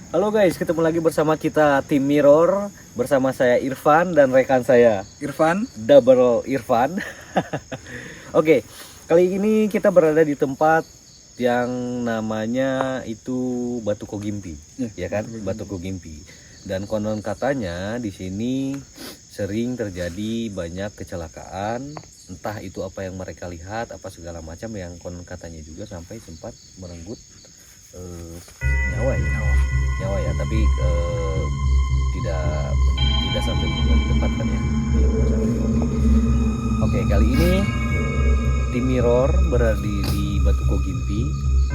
Halo guys, ketemu lagi bersama kita tim Mirror. Bersama saya Irfan dan rekan saya Irfan. Double Irfan. Oke, kali ini kita berada di tempat yang namanya itu Batu Kogimpi, ya kan? Batu Kogimpi. Dan konon katanya di sini sering terjadi banyak kecelakaan, entah itu apa yang mereka lihat, apa segala macam yang konon katanya juga sampai sempat merenggut nyawa ya, tapi tidak tidak sampai ditempatkan ya di rumah sakit. Oke, kali ini tim Mirror berada di Batu Kogimpi.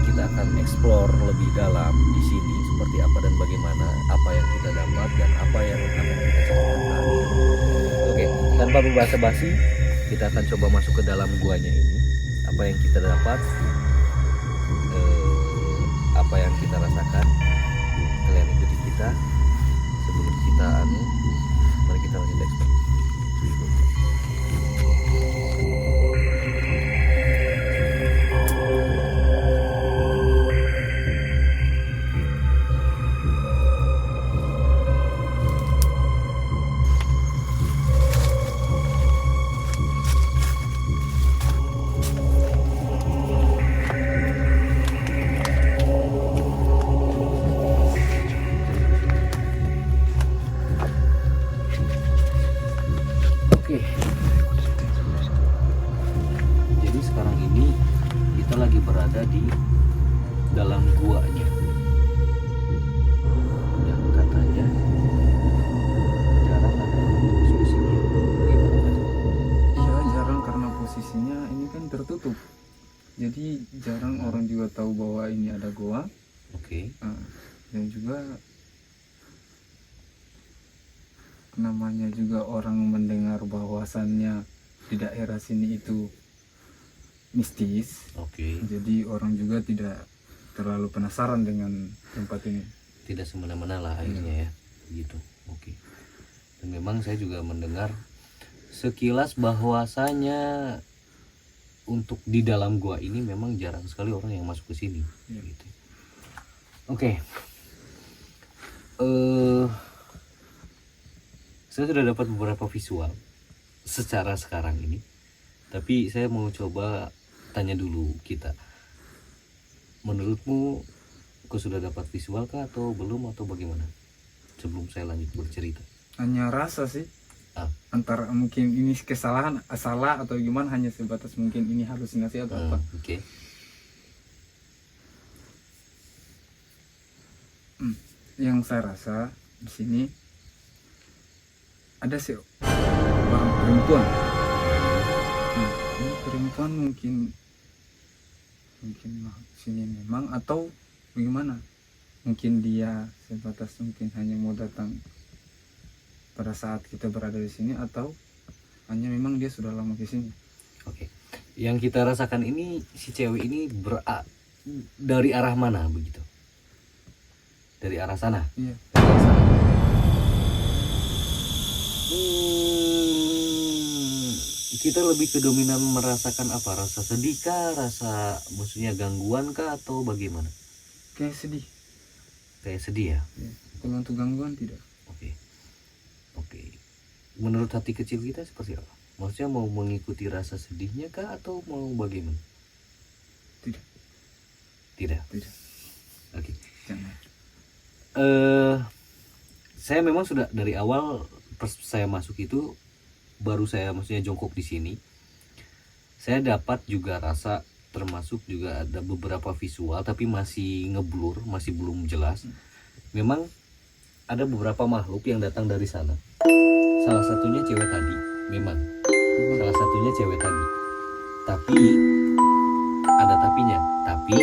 Kita akan explore lebih dalam di sini seperti apa dan bagaimana, apa yang kita dapat dan apa yang akan kita ceritakan. Oke, tanpa berbasa-basi, kita akan coba masuk ke dalam guanya ini. Apa yang kita dapat, apa yang kita rasakan, kalian ikuti kita. Sebelum kita mari kita lanjut explore. Oke, jadi sekarang ini kita lagi berada di dalam guanya yang katanya jarang ada penghuni di sini. Gimana, Mas? Ya jarang karena posisinya ini kan tertutup. Jadi jarang orang juga tahu bahwa ini ada goa. Oke. Dan juga namanya juga orang mendengar bahwasannya di daerah sini itu mistis. Oke. Jadi orang juga tidak terlalu penasaran dengan tempat ini. Tidak semena-mena lah akhirnya ya, gitu. Oke. Dan memang saya juga mendengar sekilas bahwasanya untuk di dalam gua ini memang jarang sekali orang yang masuk ke sini. Gitu. Oke. Saya sudah dapat beberapa visual secara sekarang ini, tapi saya mau coba tanya dulu kita. Menurutmu, kau sudah dapat visual kah atau belum atau bagaimana? Sebelum saya lanjut bercerita. Hanya rasa sih. Antara mungkin ini kesalahan salah atau gimana, hanya sebatas mungkin ini halusinasi atau apa. Oke. Yang saya rasa di sini ada orang perempuan. Ini perempuan mungkin sini memang atau bagaimana? Mungkin dia sebatas mungkin hanya mau datang pada saat kita berada di sini, atau hanya memang dia sudah lama di sini. Oke. Yang kita rasakan ini, si cewek ini dari arah mana begitu? Dari arah sana. Iya. Dari arah sana. Kita lebih ke dominan merasakan apa? Rasa sedih kah? Rasa maksudnya gangguan kah atau bagaimana? Kayak sedih. Kayak sedih ya? Kalau untuk gangguan tidak. Oke. Menurut hati kecil kita seperti apa? Maksudnya mau mengikuti rasa sedihnya kah atau mau bagaimana? Tidak. Oke. Jangan. Saya memang sudah dari awal pas saya masuk itu, baru saya maksudnya jongkok di sini, saya dapat juga rasa, termasuk juga ada beberapa visual tapi masih ngeblur, masih belum jelas. Memang ada beberapa makhluk yang datang dari sana. Salah satunya cewek tadi, memang salah satunya cewek tadi. Tapi ada tapinya. Tapi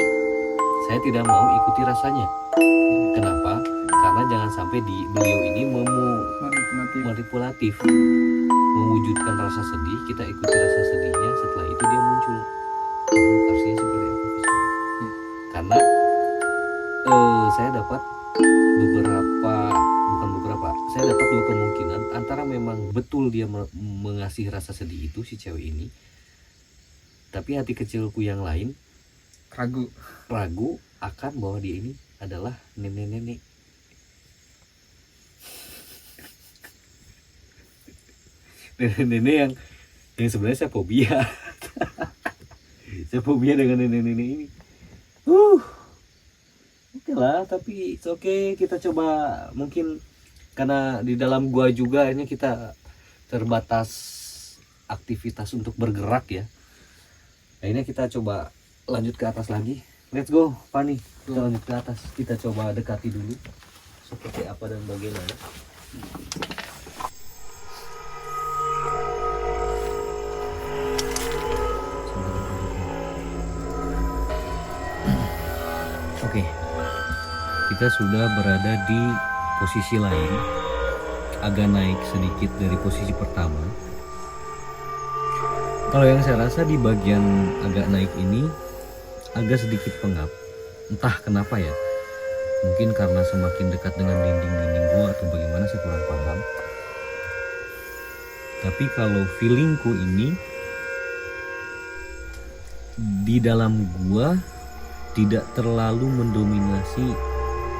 saya tidak mau ikuti rasanya. Kenapa? Karena jangan sampai beliau ini manipulatif, mewujudkan rasa sedih, kita ikuti rasa sedihnya, setelah itu dia muncul. Artinya seperti apa visual? Karena saya dapat saya dapat dua kemungkinan, antara memang betul dia mengasih rasa sedih itu si cewek ini, tapi hati kecilku yang lain ragu akan bahwa dia ini adalah nenek-nenek nenek-nenek yang sebenarnya saya fobia. Saya fobia dengan nenek-nenek ini. Oke lah, tapi it's okay, kita coba mungkin karena di dalam gua juga ini kita terbatas aktivitas untuk bergerak ya. Akhirnya kita coba lanjut ke atas lagi. Let's go, Fani. Kita lanjut ke atas. Kita coba dekati dulu seperti apa dan bagaimana. Oke. Kita sudah berada di posisi lain, agak naik sedikit dari posisi pertama. Kalau yang saya rasa di bagian agak naik ini agak sedikit pengap, entah kenapa ya, mungkin karena semakin dekat dengan dinding-dinding gua atau bagaimana, saya kurang paham. Tapi kalau feelingku ini di dalam gua tidak terlalu mendominasi,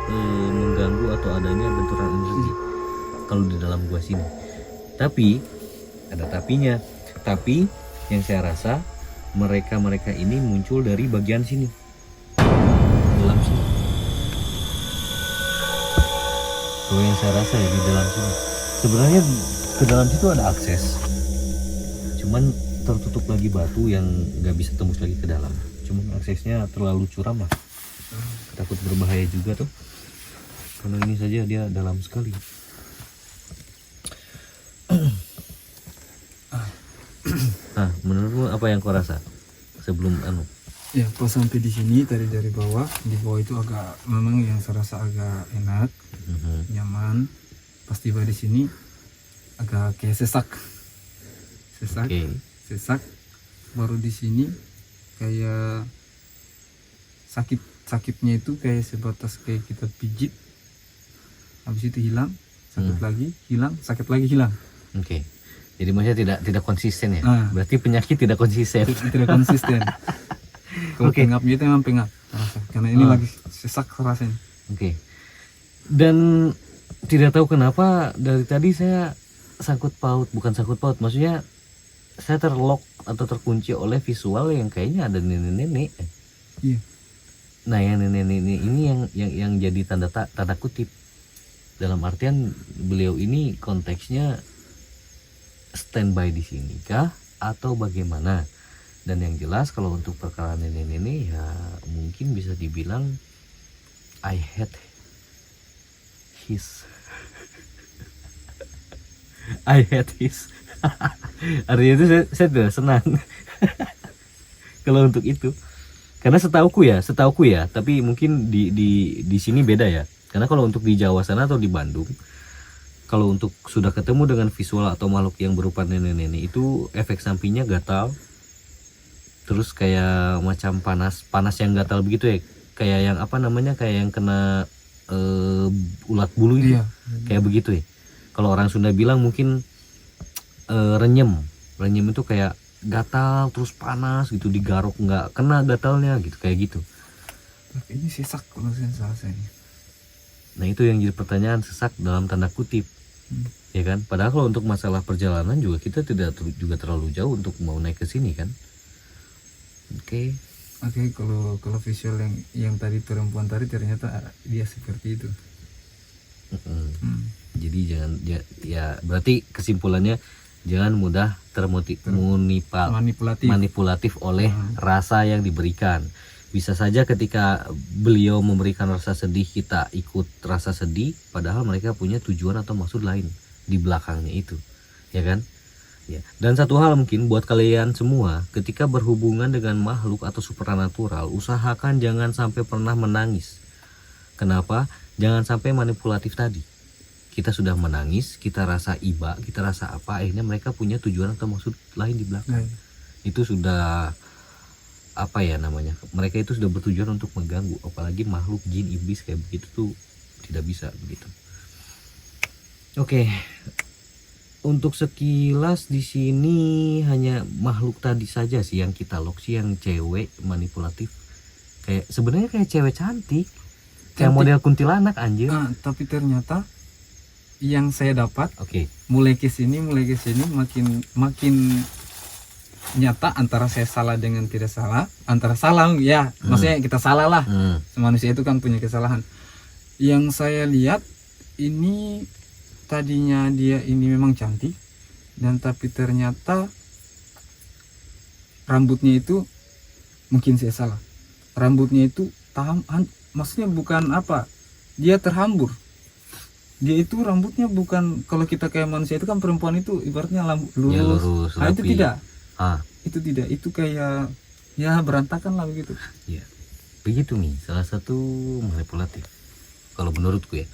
mengganggu atau adanya benturan energi kalau di dalam gua sini. Tapi ada tapinya. Tapi yang saya rasa mereka ini muncul dari bagian sini, dalam sini. Kalau yang saya rasa ya di dalam sini. Sebenarnya ke dalam situ ada akses, cuman tertutup lagi batu yang nggak bisa tembus lagi ke dalam. Cuman aksesnya terlalu curam lah, takut berbahaya juga tuh, karena ini saja dia dalam sekali. Nah, menurutmu apa yang kau rasa sebelum Ya, pas sampai di sini tadi dari bawah, di bawah itu agak, memang yang saya rasa agak enak, nyaman. Pas tiba di sini agak kayak sesak, sesak. Baru di sini kayak sakitnya itu kayak sebatas kayak kita pijit, habis itu hilang, sakit lagi, hilang, sakit lagi, hilang. Oke. Jadi maksudnya tidak konsisten ya? Berarti penyakit tidak konsisten. Tidak konsisten. Kalau pengapnya itu memang pengap rasa, karena ini lagi sesak rasanya. Oke. Dan tidak tahu kenapa dari tadi saya bukan sangkut paut, maksudnya saya terlock atau terkunci oleh visual yang kayaknya ada nenek-nenek. Iya. Nah, yang nenek-nenek ini yang jadi tanda kutip. Dalam artian beliau ini konteksnya standby di sini kah atau bagaimana? Dan yang jelas kalau untuk perkara nenek-nenek ya mungkin bisa dibilang I hate his artinya itu saya tidak senang kalau untuk itu, karena setauku ya, tapi mungkin di sini beda ya, karena kalau untuk di Jawa sana atau di Bandung, kalau untuk sudah ketemu dengan visual atau makhluk yang berupa nenek-nenek itu efek sampingnya gatal, terus kayak macam panas yang gatal begitu ya, kayak yang apa namanya, kayak yang kena ulat bulu itu. Kayak begitu ya. Kalau orang Sunda bilang mungkin renyem itu kayak gatal terus panas gitu, digaruk nggak kena gatalnya gitu, kayak gitu. Tapi ini sesak kalau sensasinya. Nah itu yang jadi pertanyaan, sesak dalam tanda kutip. Ya kan, padahal kalau untuk masalah perjalanan juga kita tidak juga terlalu jauh untuk mau naik ke sini kan. Oke, kalau visual yang tadi perempuan tadi ternyata dia seperti itu. Jadi jangan ya berarti kesimpulannya jangan mudah manipulatif oleh rasa yang diberikan. Bisa saja ketika beliau memberikan rasa sedih kita ikut rasa sedih, padahal mereka punya tujuan atau maksud lain di belakangnya itu, ya kan? Ya. Dan satu hal mungkin buat kalian semua, ketika berhubungan dengan makhluk atau supranatural, usahakan jangan sampai pernah menangis. Kenapa? Jangan sampai manipulatif tadi. Kita sudah menangis, kita rasa iba, kita rasa apa, akhirnya mereka punya tujuan atau maksud lain di belakang. Itu sudah apa ya namanya, mereka itu sudah bertujuan untuk mengganggu, apalagi makhluk jin iblis kayak begitu tuh tidak bisa begitu. Oke. Untuk sekilas di sini hanya makhluk tadi saja sih yang kita lock, sih yang cewek manipulatif. Kayak sebenarnya kayak cewek cantik. Kayak model kuntilanak anjir. Tapi ternyata yang saya dapat Oke. mulai ke sini makin makin nyata antara saya salah dengan tidak salah, antara salah ya maksudnya kita salah lah, manusia itu kan punya kesalahan. Yang saya lihat ini tadinya dia ini memang cantik, dan tapi ternyata rambutnya itu, mungkin saya salah, rambutnya itu maksudnya bukan apa, dia terhambur. Dia itu rambutnya bukan, kalau kita kayak manusia itu kan perempuan itu ibaratnya lurus, Ya, lurus, nah, itu rapi. tidak, Ah, itu tidak, itu kayak ya berantakan lah begitu. ya. Begitu nih, salah satu manipulatif. Kalau menurutku ya.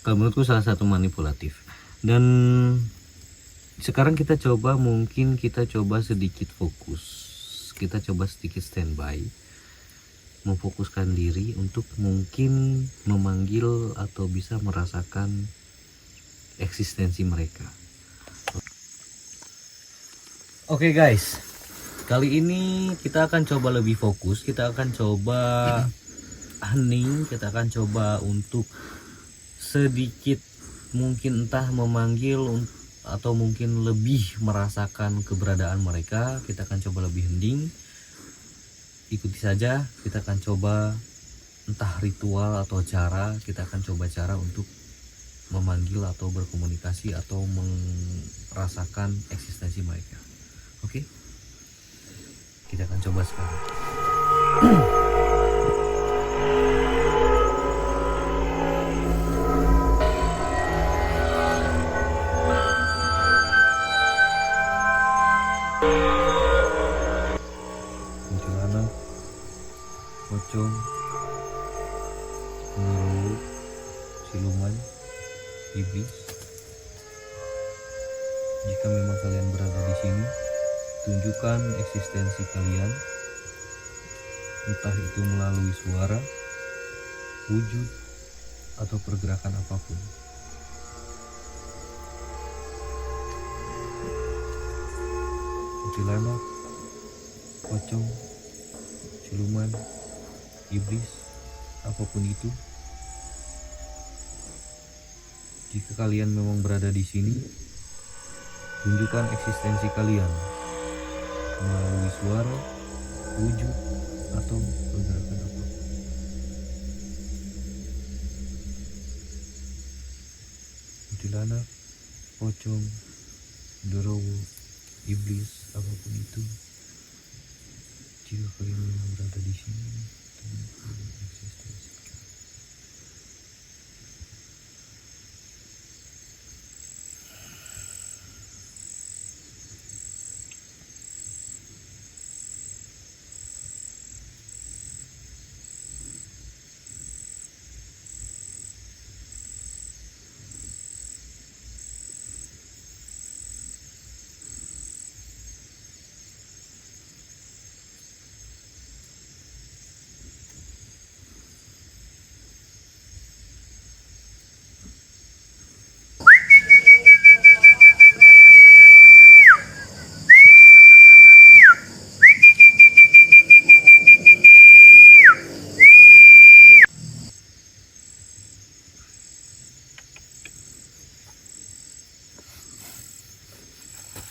Kalau menurutku salah satu manipulatif. Dan sekarang kita coba, mungkin kita coba sedikit fokus. Kita coba sedikit standby. Memfokuskan diri untuk mungkin memanggil atau bisa merasakan eksistensi mereka. Oke guys, kali ini kita akan coba lebih fokus, kita akan coba hening, kita akan coba untuk sedikit mungkin entah memanggil atau mungkin lebih merasakan keberadaan mereka. Kita akan coba lebih hening. Ikuti saja, kita akan coba entah ritual atau cara, kita akan coba cara untuk memanggil atau berkomunikasi atau merasakan eksistensi mereka. Oke? Kita akan coba sekarang. Kuntilanak, pocong, genderuwo, siluman, iblis. Jika memang kalian berada di sini, tunjukkan eksistensi kalian, entah itu melalui suara, wujud, atau pergerakan apapun. Kuntilanak, pocong, siluman, iblis, apapun itu. Jika kalian memang berada di sini, tunjukkan eksistensi kalian melalui suara, wujud, atau pergerakan apapun. Kuntilanak, pocong, genderuwo, iblis, apapun itu. Jika kalian memang berada di sini, tunjukkan eksistensi kalian.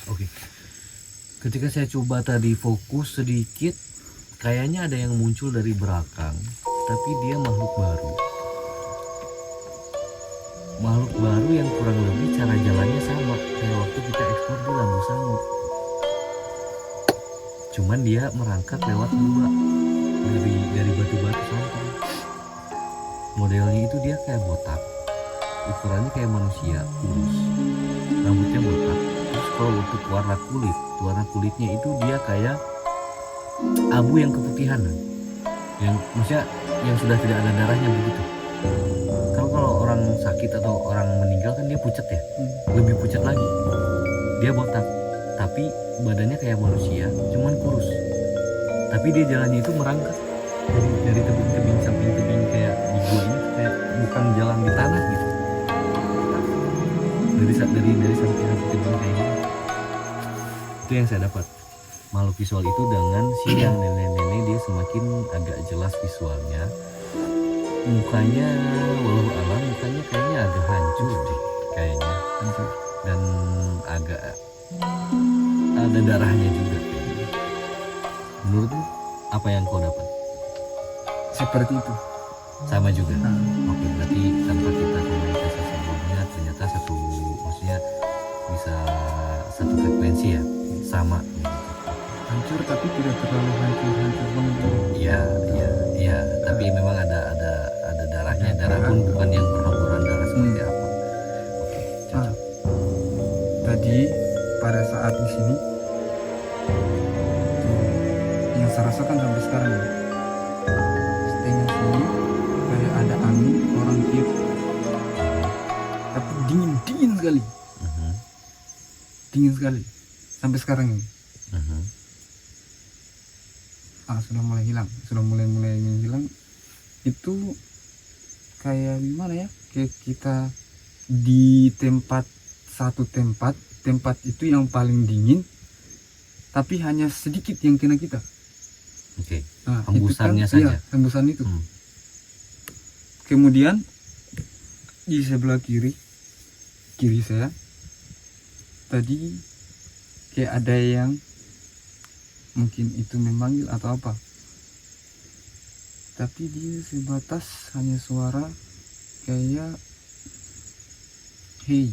Oke, ketika saya coba tadi fokus sedikit, kayaknya ada yang muncul dari belakang, tapi dia makhluk baru. Makhluk baru yang kurang lebih cara jalannya sama kayak waktu kita ekspor di Lambu Sangu. Cuman dia merangkak lewat gua dari batu-batu sampai. Modelnya itu dia kayak botak, ukurannya kayak manusia, kurus, rambutnya botak. Terus kalau untuk warna kulitnya itu dia kayak abu yang keputihan, yang maksudnya yang sudah tidak ada darahnya begitu. Kalau orang sakit atau orang meninggal kan dia pucat ya, lebih pucat lagi. Dia botak, tapi badannya kayak manusia, cuman kurus. Tapi dia jalannya itu merangkak dari tebing-tebing, samping tebing kayak di gua ini, kayak bukan jalan di tanah gitu. Dari samping tebing kayak gini. Itu yang saya dapat. Makhluk visual itu dengan siang nenek-nenek dia semakin agak jelas visualnya. Mukanya walau alam, mukanya kayaknya agak hancur deh. kayaknya, hancur. dan agak ada darahnya juga kayaknya. Menurutmu apa yang kau dapat? Seperti itu. Sama juga. Nah, Oke, berarti tanpa kita komunikasi sebelumnya ternyata satu, maksudnya bisa satu frekuensi ya, sama gitu. hancur tapi tidak terlalu hancur banget. Iya, iya, iya. Tapi memang ada darahnya. Darah pun bukan yang berhamburan darah seperti apa. Oke, Ah, cocok. tadi pada saat di sini tuh, yang saya rasakan sampai sekarang ya, setengah sini kayak ada angin orang tiup, tapi dingin sekali, Mhm, dingin sekali sampai sekarang ini. mhm. Sudah mulai hilang, sudah mulai menghilang. Itu kayak gimana ya, kayak kita di satu tempat itu yang paling dingin tapi hanya sedikit yang kena kita. Oke. Nah, Hembusannya itu kan, saja. iya, hembusan itu. Hmm. Kemudian di sebelah kiri saya tadi kayak ada yang mungkin itu memanggil atau apa, tapi dia sebatas hanya suara kayak hey.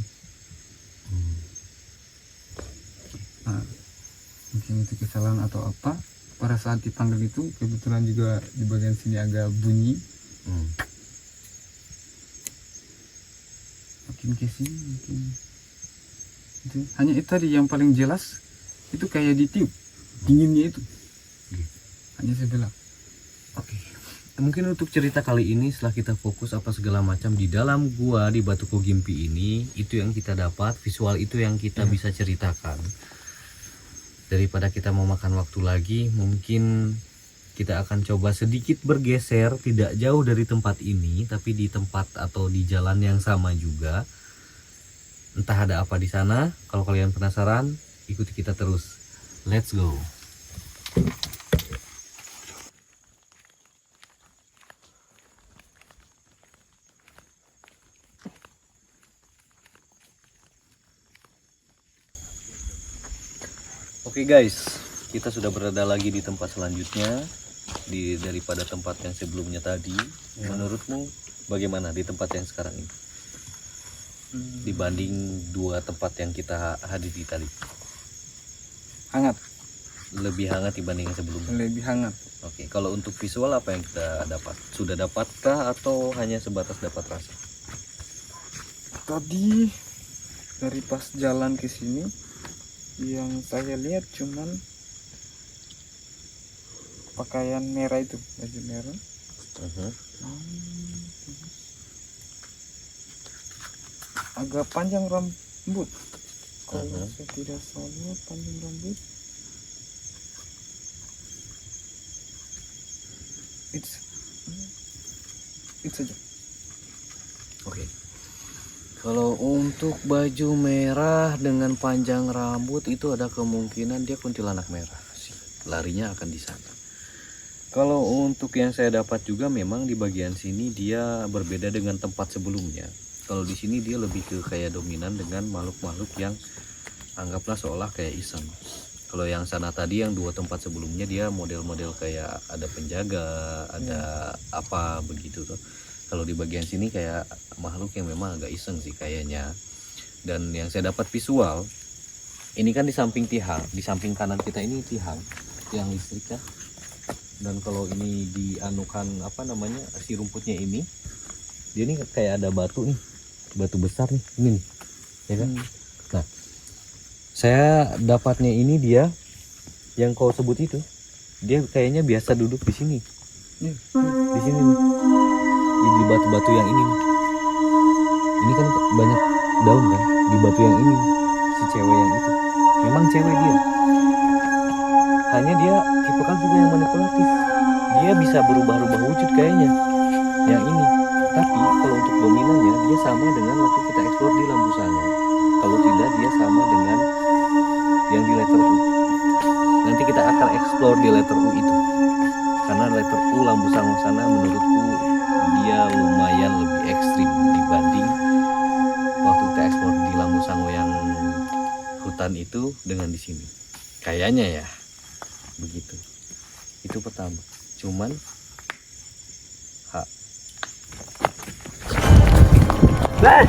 Hmm. Nah, mungkin itu kesalahan atau apa. Pada saat dipanggil itu kebetulan juga di bagian sini agak bunyi, Hmm. makin ke sini mungkin itu. Hanya itu tadi yang paling jelas, itu kayak ditiup dinginnya itu. Hanya saya bilang Oke. Mungkin untuk cerita kali ini setelah kita fokus apa segala macam di dalam gua di Batu Kogimpi ini, itu yang kita dapat, visual itu yang kita bisa ceritakan. Daripada kita mau makan waktu lagi, mungkin kita akan coba sedikit bergeser, tidak jauh dari tempat ini, tapi di tempat atau di jalan yang sama juga. Entah ada apa di sana. Kalau kalian penasaran, ikuti kita terus. Let's go. Oke guys, kita sudah berada lagi di tempat selanjutnya daripada tempat yang sebelumnya tadi. Menurutmu bagaimana di tempat yang sekarang ini dibanding dua tempat yang kita hadiri tadi? hangat, Lebih hangat dibanding yang sebelumnya. lebih hangat. Oke, kalau untuk visual apa yang kita dapat? Sudah dapatkah atau hanya sebatas dapat rasa? Tadi dari pas jalan ke sini yang saya lihat cuman pakaian merah itu, baju merah. Agak panjang rambut. Kalau saya tidak salah panjang rambut. It's saja. Oke. Kalau untuk baju merah dengan panjang rambut itu ada kemungkinan dia kuntilanak merah sih. Larinya akan di sana. Kalau untuk yang saya dapat juga memang di bagian sini dia berbeda dengan tempat sebelumnya. Kalau di sini dia lebih ke kayak dominan dengan makhluk-makhluk yang anggaplah seolah kayak iseng. Kalau yang sana tadi yang dua tempat sebelumnya dia model-model kayak ada penjaga, ada apa begitu tuh. Kalau di bagian sini kayak makhluk yang memang agak iseng sih kayaknya. Dan yang saya dapat visual, ini kan di samping tiang, di samping kanan kita ini tiang listrik ya. Dan kalau ini dianukan apa namanya si rumputnya ini, dia ini kayak ada batu nih, batu besar nih, ini nih, ya kan? Nah, saya dapatnya ini dia yang kau sebut itu, dia kayaknya biasa duduk di sini, di sini nih. Di batu-batu yang ini nih. Ini kan banyak daun kan di batu yang ini, si cewek yang itu memang cewek dia, hanya dia tipe kan juga yang manipulatif, dia bisa berubah-ubah wujud kayaknya yang ini. Tapi kalau untuk dominannya dia sama dengan waktu kita eksplor di Lampu Sano, kalau tidak dia sama dengan yang di letter U. Nanti kita akan eksplor di letter U itu, karena letter U Lampu Sano sana menurutku dia lumayan lebih ekstrim dibanding waktu kita kedekatan itu dengan di sini. Kayaknya ya begitu. Itu pertama. Cuman Hey!